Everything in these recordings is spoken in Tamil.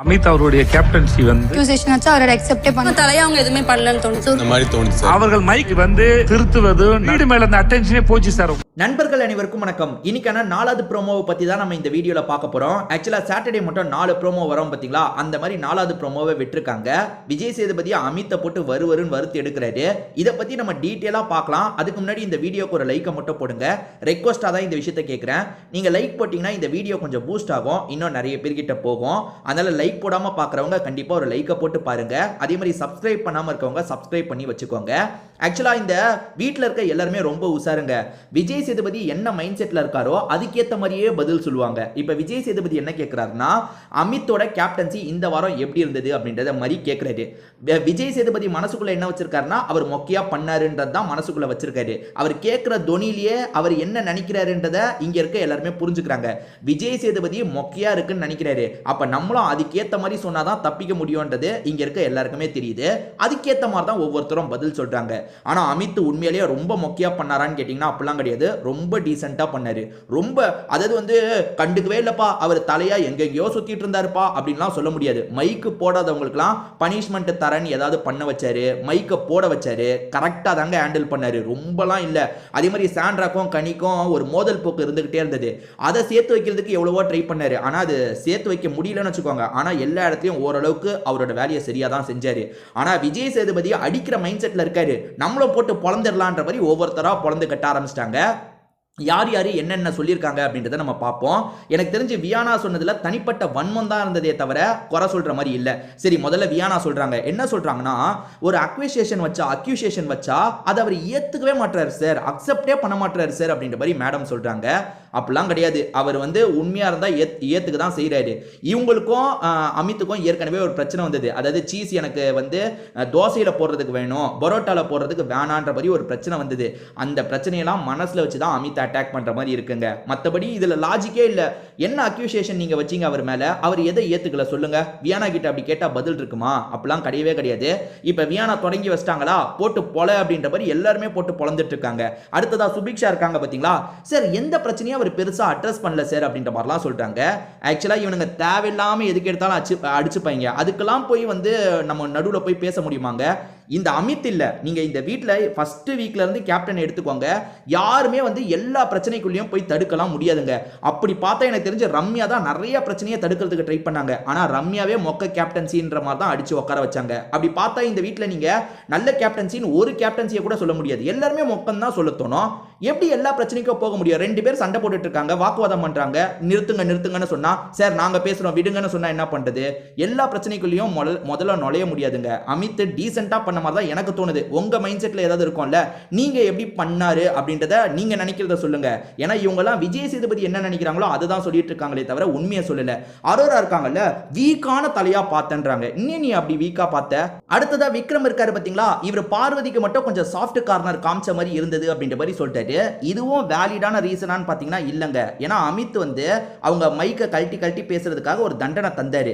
அமித் அவருடைய கேப்டன்சி வந்து அக்யூசேஷன் ஆச்சு அவரோட அக்செப்டே பண்ண தலையா அவங்க எதுவுமே பண்ணலன்னு தோணுது. இந்த மாதிரி தோணுது. அவர்கள் மைக் வந்து திருத்துவது வீடு மேல அந்த அட்டென்ஷனே போச்சு சார். நண்பர்கள் அனைவருக்கும் வணக்கம். இன்னைக்கான 4வது ப்ரோமோவை பத்தி தான் நம்ம இந்த வீடியோல பார்க்க போறோம். ஆக்சுவலா சாட்டர்டே மட்டும் 4 ப்ரோமோ வரும் பாத்தீங்களா, அந்த மாதிரி 4வது ப்ரோமோவை விட்டுருக்காங்க. விஜய் சேதுபதி அமித்தை போட்டு வருவருன்னு வறுத்து எடுக்கிறாரு. இதை பத்தி நம்ம டீட்டெயிலா பார்க்கலாம். அதுக்கு முன்னாடி இந்த வீடியோக்கு ஒரு லைக்கை மட்டும் போடுங்க. ரெக்வஸ்டா தான் இந்த விஷயத்தை கேட்கிறேன். நீங்க லைக் போட்டீங்கன்னா இந்த வீடியோ கொஞ்சம் பூஸ்ட் ஆகும், இன்னும் நிறைய பேர்கிட்ட போகும். அதனால லைக் போடாம பார்க்குறவங்க கண்டிப்பா ஒரு லைக்கை போட்டு பாருங்க. அதே மாதிரி சப்ஸ்கிரைப் பண்ணாம இருக்கவங்க சப்ஸ்கிரைப் பண்ணி வச்சுக்கோங்க. ஆக்சுவலா இந்த வீட்டில் இருக்க எல்லாருமே ரொம்ப உசாருங்க. விஜய் சேதுபதி என்ன மைண்ட் செட்ல இருக்காரோ அதுக்கேற்ற மாதிரியே பதில் சொல்லுவாங்க. இப்ப விஜய் சேதுபதி என்ன கேட்கிறாருன்னா, அமித்தோட கேப்டன்சி இந்த வாரம் எப்படி இருந்தது அப்படின்றத மாதிரி கேட்கிறாரு. விஜய் சேதுபதி மனசுக்குள்ள என்ன வச்சிருக்காருன்னா, அவர் மொக்கையா பண்ணாருன்றது தான் மனசுக்குள்ள வச்சிருக்காரு. அவர் கேட்கிற தொனிலேயே அவர் என்ன நினைக்கிறாருன்றத இங்க இருக்க எல்லாருமே புரிஞ்சுக்கிறாங்க. விஜய் சேதுபதி மொக்கையா இருக்குன்னு நினைக்கிறாரு. அப்ப நம்மளும் அதுக்கேற்ற மாதிரி சொன்னாதான் தப்பிக்க முடியும்ன்றது இங்க இருக்க எல்லாருக்குமே தெரியுது. அதுக்கேற்ற மாதிரி தான் ஒவ்வொருத்தரும் பதில் சொல்றாங்க. ஆனா அமித் உண்மையிலேயே ரொம்ப மொக்கையா பண்ணாரான்னு கேட்டீங்கன்னா அப்படிலாம் கிடையாது. ரொம்ப டீசெண்டா பண்ணாரு. ரொம்ப அதாவது வந்து கண்டுக்கவே இல்லப்பா, அவர் தலையா எங்கெங்கயோ சுத்திட்டு இருந்தாருப்பா அப்படின்லாம் சொல்ல முடியாது. மைக்கு போடாதவங்களுக்குலாம் பனிஷ்மெண்ட் தரன்னு ஏதாவது பண்ண வச்சாரு, மைக்கை போட வச்சாரு. கரெக்டா தாங்க ஹேண்டில் பண்ணாரு, ரொம்பலாம் இல்ல. அதே மாதிரி சாண்ட்ராக்கும் கனிக்கும் ஒரு மோதல் போக்கு இருந்துகிட்டே இருந்தது. அதை சேர்த்து வைக்கிறதுக்கு எவ்வளவோ ட்ரை பண்ணாரு. ஆனா அது சேர்த்து வைக்க முடியலன்னு வச்சுக்கோங்க. ஆனா எல்லா இடத்துலயும் ஓரளவுக்கு அவரோட வேலையை சரியா தான் செஞ்சாரு. ஆனா விஜய் சேதுபதி அடிக்கிற மைண்ட் செட்ல இருக்காரு. நம்மளும் போட்டு பொழந்துடலான்ற மாதிரி ஒவ்வொருத்தரா பொழந்து கட்ட ஆரம்பிச்சிட்டாங்க. யார் யார் என்னென்ன சொல்லியிருக்காங்க அப்படின்றத நம்ம பார்ப்போம். எனக்கு தெரிஞ்சு வியானா சொன்னதுல தனிப்பட்ட வன்மம் தான் இருந்ததே தவிர குறை சொல்ற மாதிரி இல்லை. சரி, முதல்ல வியானா சொல்றாங்க. என்ன சொல்றாங்கன்னா, ஒரு அக்யூசேஷன் வச்சா அதை அவர் ஏத்துக்கவே மாட்டாரு சார், அக்செப்டே பண்ண மாட்டாரு சார் அப்படின்ற மாதிரி மேடம் சொல்றாங்க. அப்படிலாம் கிடையாது. அவர் வந்து உண்மையா இருந்தா ஏத்துக்க தான் செய்யறாரு. இவங்களுக்கும் அமித்துக்கும் ஏற்கனவே ஒரு பிரச்சனை வந்தது. அதாவது சீஸ் எனக்கு வந்து தோசையில போடுறதுக்கு வேணும், பரோட்டால போடுறதுக்கு வேணான்ற மாதிரி ஒரு பிரச்சனை வந்தது. அந்த பிரச்சனையெல்லாம் மனசுல வச்சுதான் அமித் அட்டாக் பண்ற மாதிரி இருக்குங்க. மற்றபடி இதுல லாஜிக்கே இல்ல. என்ன அக்யூசேஷன் நீங்க வச்சீங்க அவர் மேல, அவர் எதை ஏத்துக்கல சொல்லுங்க? வியானா கிட்ட அப்படி கேட்டா பதில் இருக்குமா? அப்படிலாம் கிடையவே கிடையாது. இப்ப வியானா தொடங்கி வச்சிட்டாங்களா, போட்டு பொல அப்படின்ற மாதிரி எல்லாருமே போட்டு பொழந்துட்டு இருக்காங்க. அடுத்ததா சுபிக்ஷா இருக்காங்க பாத்தீங்களா, சார் எந்த பிரச்சனையும் அவர் பெருசா அட்ரஸ் பண்ணல சார் அப்படின்ற மாதிரிலாம் சொல்றாங்க. ஆக்சுவலா இவனுங்க தேவையில்லாம எதுக்கு எடுத்தாலும் அடிச்சுப்பாங்க. அதுக்கெல்லாம் போய் வந்து நம்ம நடுவில் போய் பேச முடியுமாங்க? இந்த அமித் இல்ல, நீங்க இந்த வீட்டில் ஃபர்ஸ்ட் வீக்ல இருந்து கேப்டன் எடுத்துக்கோங்க, யாருமே வந்து எல்லா பிரச்சனைக்குள்ளேயும் போய் தடுக்கலாம் முடியாதுங்க. அப்படி பார்த்தா எனக்கு தெரிஞ்ச ரம்யா தான் நிறைய பிரச்சனையை தடுக்கிறதுக்கு ட்ரை பண்ணாங்க. ஆனா ரம்யாவே மொக்க கேப்டன்சின்ற மாதிரி தான் அடிச்சு உட்கார வச்சாங்க. அப்படி பார்த்தா இந்த வீட்டில் நீங்க நல்ல கேப்டன்சின்னு ஒரு கேப்டன்சியை கூட சொல்ல முடியாது. எல்லாருமே மொக்கம் தான் சொல்ல தோணும். எப்படி எல்லா பிரச்சனைக்கும் போக முடியும்? 2 பேர் சண்டை போட்டுட்டு இருக்காங்க, வாக்குவாதம் பண்றாங்க, நிறுத்துங்கன்னு சொன்னா சார் நாங்க பேசுறோம் விடுங்கன்னு சொன்னா என்ன பண்றது? எல்லா பிரச்சனைக்குள்ளேயும் முதல்ல நுழைய முடியாதுங்க. அமித் டீசெண்டா பண்ண மாதிரி தான் எனக்கு தோணுது. உங்க மைண்ட் செட்ல ஏதாவது இருக்கும்ல, நீங்க எப்படி பண்ணாரு அப்படின்றத நீங்க நினைக்கிறத சொல்லுங்க. ஏன்னா இவங்க எல்லாம் விஜய் சேதுபதி என்ன நினைக்கிறாங்களோ அதுதான் சொல்லிட்டு இருக்காங்களே தவிர உண்மையை சொல்லல. அரோரா இருக்காங்கல்ல, வீக்கான தலையா பார்த்தன்றாங்க. இன்னும் நீ அப்படி வீக்கா பார்த்த? அடுத்ததா விக்ரம் இருக்காரு பாத்தீங்களா, இவர் பார்வதிக்கு மட்டும் கொஞ்சம் சாஃப்ட் கார்னர் காமிச்ச மாதிரி இருந்தது அப்படின்ற மாதிரி சொல்லிட்டாரு. இதுவும் வேலிடான ரீசனான்னு பாத்தீங்கன்னா இல்லங்க. ஏன்னா அமித் வந்து அவங்க மைக்கை கழட்டி பேசுறதுக்காக ஒரு தண்டனை தந்தாரு.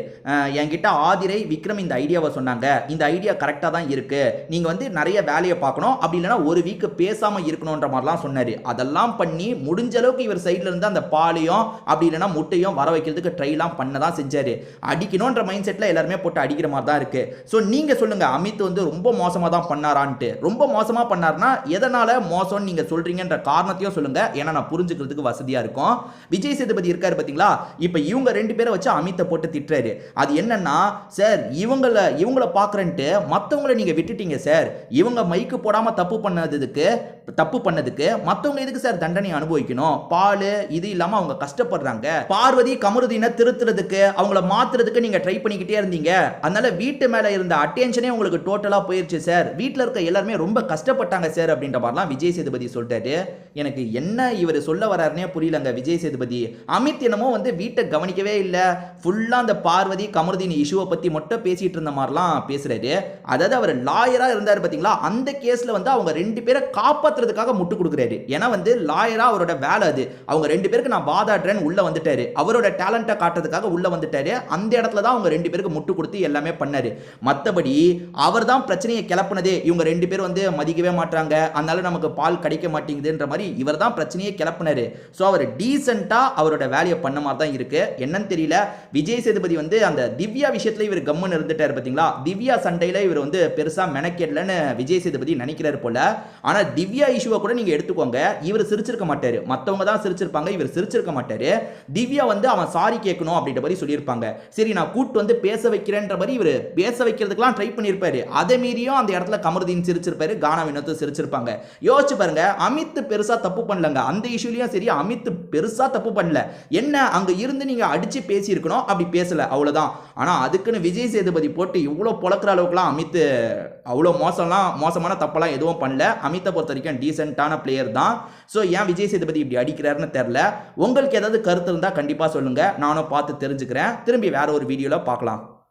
என்கிட்ட ஆதிரை விக்ரம் இந்த ஐடியாவை சொன்னாங்க, இந்த ஐடியா கரெக்டா தான் இருக்கு, நீங்க வந்து நிறைய வேலையை பார்க்கணும், அப்படி இல்லைன்னா ஒரு வீக் பேசாம இருக்கணும்ன்ற மாதிரிலாம் சொன்னாரு. அதெல்லாம் பண்ணி முடிஞ்ச அளவுக்கு இவர் சைட்ல இருந்து அந்த பாலையும் அப்படி இல்லைன்னா முட்டையும் வர வைக்கிறதுக்கு ட்ரைலாம் பண்ணதான் செஞ்சாரு. அடிக்கணும்ன்ற மைண்ட் செட்ல எல்லாருமே போட்டு அடிக்கிற மாதிரி தான் இருக்கு. ஸோ நீங்க சொல்லுங்க, அமித் வந்து ரொம்ப மோசமா தான் பண்ணாரான்ட்டு. ரொம்ப மோசமா பண்ணார்னா எதனால மோசம்னு நீங்க சொல்றீங்கன்ற காரணத்தையும் சொல்லுங்க. ஏன்னா நான் புரிஞ்சுக்கிறதுக்கு வசதியா இருக்கும். விஜய் சேதுபதி இருக்காரு பாத்தீங்களா, இப்ப இவங்க 2 பேரை வச்சு அமித்தை போட்டு திட்டுறாரு. அது என்னன்னா, சார் இவங்களை பாக்குறேன்ட்டு மத்தவங்களை நீங்க விட்டுட்டீங்க சார். இவங்க மைக்கு போடாம தப்பு பண்ணதுக்கு மத்தவங்க எதுக்கு சார் தண்டனை அனுபவிக்கணும்? பால் இது இல்லாம அவங்க கஷ்டப்படுறாங்க. பார்வதி கமருதீனை திருத்துறதுக்கு அவங்கள மாத்துறதுக்கு நீங்க ட்ரை பண்ணிக்கிட்டே இருந்தீங்க. அதனால வீட்டு மேல இருந்த அட்டென்ஷனே உங்களுக்கு டோட்டலா போயிருச்சு சார். வீட்டில் இருக்க எல்லாருமே ரொம்ப கஷ்டப்பட்டாங்க சார் அப்படின்ற மாதிரிலாம் விஜய் சேதுபதி சொல்லிட்டாரு. எனக்கு என்ன இவர் சொல்ல வர்றாருன்னே புரியலங்க விஜய் சேதுபதி. அமித் என்னமோ வந்து வீட்டை கவனிக்கவே இல்லை, ஃபுல்லா அந்த பார்வதி கமருதீன் இஷ்யூவை பத்தி மட்டும் பேசிட்டு இருந்த மாதிரிலாம் பேசுறாரு. அதாவது அவர் லாயரா இருந்தார் பாத்தீங்களா, அந்த கேஸ்ல வந்து அவங்க 2 பேரை காப்பாத்துறதுக்காக முட்டு கொடுக்குறாரு. ஏன்னா வந்து லாயரா அவரோட வேலை அது. அவங்க 2 பேருக்கு நான் வாதாடுறேன்னு உள்ள வந்துட்டாரு. அவரோட டேலண்ட்டை காட்டுறதுக்காக உள்ள வந்துட்டாரு. அந்த இடத்துல தான் அவங்க 2 பேருக்கு முட்டு கொடுத்து எல்லாமே பண்ணாரு. மற்றபடி அவர் தான் பிரச்சனையை கிளப்புனதே. இவங்க 2 பேர் வந்து மதிக்கவே மாட்டாங்க, அதனால நமக்கு பால் கிடைக்க மாட்டேங்குதுன்ற மாதிரி மாதிரி இவர் தான் பிரச்சனையே கிளப்பினாரு. ஸோ அவர் டீசெண்டா அவரோட வேலையை பண்ண மாதிரி தான் இருக்கு. என்னன்னு தெரியல, விஜய் சேதுபதி வந்து அந்த திவ்யா விஷயத்துல இவர் கம்முன்னு இருந்துட்டாரு பாத்தீங்களா. திவ்யா சண்டையில இவர் வந்து பெருசா மெனக்கெடலன்னு விஜய் சேதுபதி நினைக்கிறாரு போல. ஆனா திவ்யா இஷ்யூவை கூட நீங்க எடுத்துக்கோங்க, இவர் சிரிச்சிருக்க மாட்டாரு, மத்தவங்க தான் சிரிச்சிருப்பாங்க, இவர் சிரிச்சிருக்க மாட்டாரு. திவ்யா வந்து அவன் சாரி கேட்கணும் அப்படின்ற மாதிரி சொல்லியிருப்பாங்க. சரி நான் கூட்டு வந்து பேச வைக்கிறேன்ற மாதிரி இவர் பேச வைக்கிறதுக்கெல்லாம் ட்ரை பண்ணியிருப்பாரு. அதை மீறியும் அந்த இடத்துல கமருதீன் சிரிச்சிருப்பாரு, கானா வினோத் சிரிச்சிருப்பாங்க. யோசிச்சு பாருங்க, அமித் பெருசா தப்பு பண்ணலங்க, அந்த இஷ்யூலயும் சரி அமித் பெருசா தப்பு பண்ணல. என்ன அங்க இருந்து நீங்க அடிச்சு பேசி இருக்கணும், அப்படி பேசல அவ்வளவுதான். ஆனா அதுக்குன்னு விஜய் சேதுபதி போட்டு இவ்வளவு பொளக்குற அளவுக்குலாம் அமித் அவ்வளவு மோசமான தப்பெல்லாம் எதுவும் பண்ணல. அமித்தை பொறுத்த வரைக்கும் டீசென்டான பிளேயர் தான். ஸோ ஏன் விஜய் சேதுபதி இப்படி அடிக்கிறாருன்னு தெரியல. உங்களுக்கு ஏதாவது கருத்து இருந்தா கண்டிப்பா சொல்லுங்க, நானும் பார்த்து தெரிஞ்சுக்கிறேன். திரும்பி வேற ஒரு வீடியோல பார்க்கலாம்.